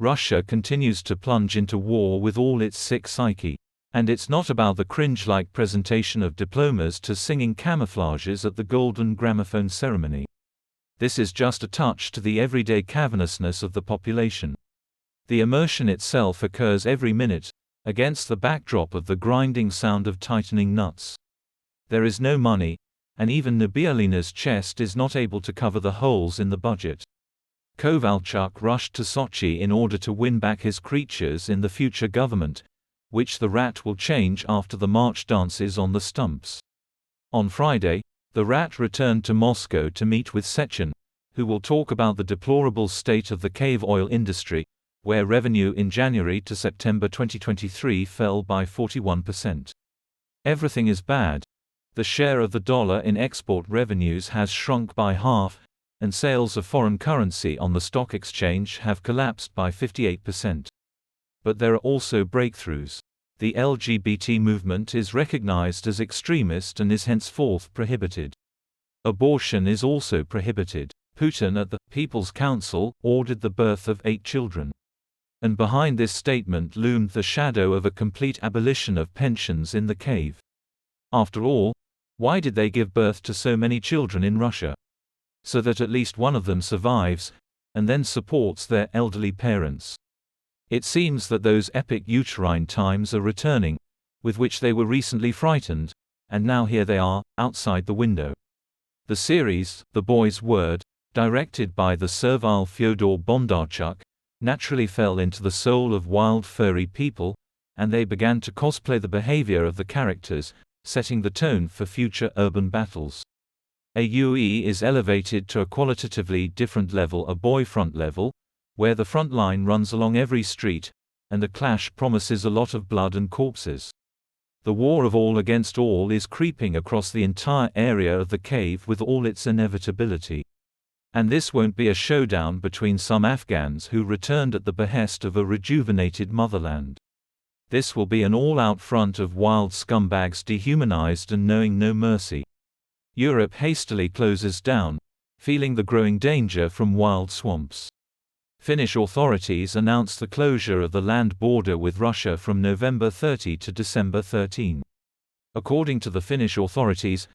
Russia continues to plunge into war with all its sick psyche. And it's not about the cringe-like presentation of diplomas to singing camouflages at the Golden Gramophone ceremony. This is just a touch to the everyday cavernousness of the population. The immersion itself occurs every minute, against the backdrop of the grinding sound of tightening nuts. There is no money, and even Nabiullina's chest is not able to cover the holes in the budget. Kovalchuk rushed to Sochi in order to win back his creatures in the future government, which the rat will change after the march dances on the stumps. On Friday, the rat returned to Moscow to meet with Sechin, who will talk about the deplorable state of the cave oil industry, where revenue in January to September 2023 fell by 41%. Everything is bad. The share of the dollar in export revenues has shrunk by half, and sales of foreign currency on the stock exchange have collapsed by 58%. But there are also breakthroughs. The LGBT movement is recognized as extremist and is henceforth prohibited. Abortion is also prohibited. Putin at the People's Council ordered the birth of 8 children. And behind this statement loomed the shadow of a complete abolition of pensions in the cave. After all, why did they give birth to so many children in Russia? So that at least one of them survives, and then supports their elderly parents. It seems that those epic uterine times are returning, with which they were recently frightened, and now here they are, outside the window. The series, The Boy's Word, directed by the servile Fyodor Bondarchuk, naturally fell into the soul of wild furry people, and they began to cosplay the behavior of the characters, setting the tone for future urban battles. AUE is elevated to a qualitatively different level, a boyfront level, where the front line runs along every street, and the clash promises a lot of blood and corpses. The war of all against all is creeping across the entire area of the cave with all its inevitability. And this won't be a showdown between some Afghans who returned at the behest of a rejuvenated motherland. This will be an all-out front of wild scumbags dehumanized and knowing no mercy. Europe hastily closes down, feeling the growing danger from wild swamps. Finnish authorities announced the closure of the land border with Russia from November 30 to December 13. According to the Finnish authorities,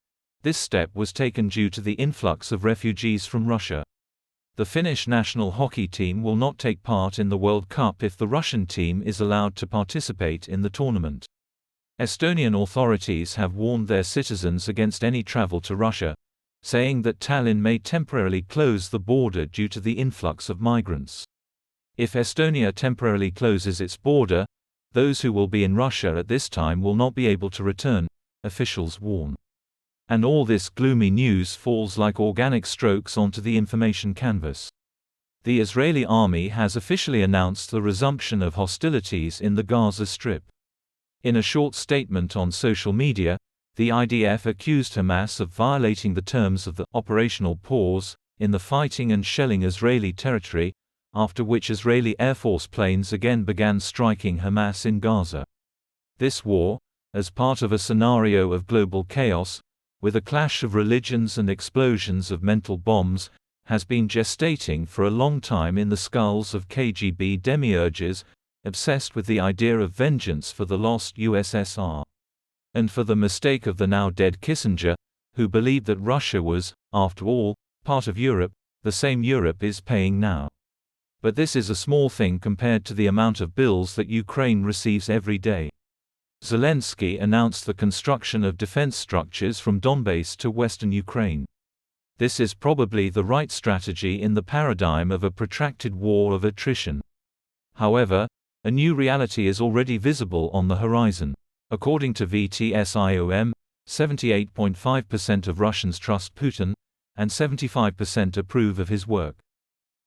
this step was taken due to the influx of refugees from Russia. The Finnish national hockey team will not take part in the World Cup if the Russian team is allowed to participate in the tournament. Estonian authorities have warned their citizens against any travel to Russia, saying that Tallinn may temporarily close the border due to the influx of migrants. If Estonia temporarily closes its border, those who will be in Russia at this time will not be able to return, officials warn. And all this gloomy news falls like organic strokes onto the information canvas. The Israeli army has officially announced the resumption of hostilities in the Gaza Strip. In a short statement on social media, the IDF accused Hamas of violating the terms of the operational pause in the fighting and shelling Israeli territory, after which Israeli Air Force planes again began striking Hamas in Gaza. This war, as part of a scenario of global chaos, with a clash of religions and explosions of mental bombs, has been gestating for a long time in the skulls of KGB demiurges, obsessed with the idea of vengeance for the lost USSR. And for the mistake of the now-dead Kissinger, who believed that Russia was, after all, part of Europe, the same Europe is paying now. But this is a small thing compared to the amount of bills that Ukraine receives every day. Zelensky announced the construction of defense structures from Donbass to western Ukraine. This is probably the right strategy in the paradigm of a protracted war of attrition. However, a new reality is already visible on the horizon. According to VTSIOM, 78.5% of Russians trust Putin, and 75% approve of his work.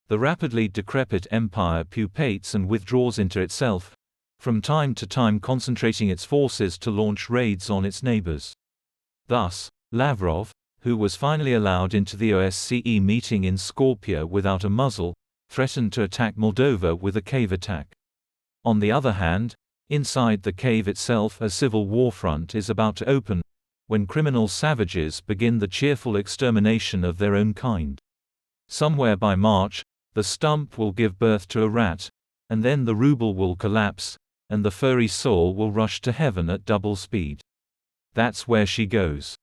The rapidly decrepit empire pupates and withdraws into itself, from time to time concentrating its forces to launch raids on its neighbors. Thus, Lavrov, who was finally allowed into the OSCE meeting in Skopje without a muzzle, threatened to attack Moldova with a cave attack. On the other hand, inside the cave itself a civil war front is about to open, when criminal savages begin the cheerful extermination of their own kind. Somewhere by March, the stump will give birth to a rat, And then the ruble will collapse, and the furry soul will rush to heaven at double speed. That's where she goes.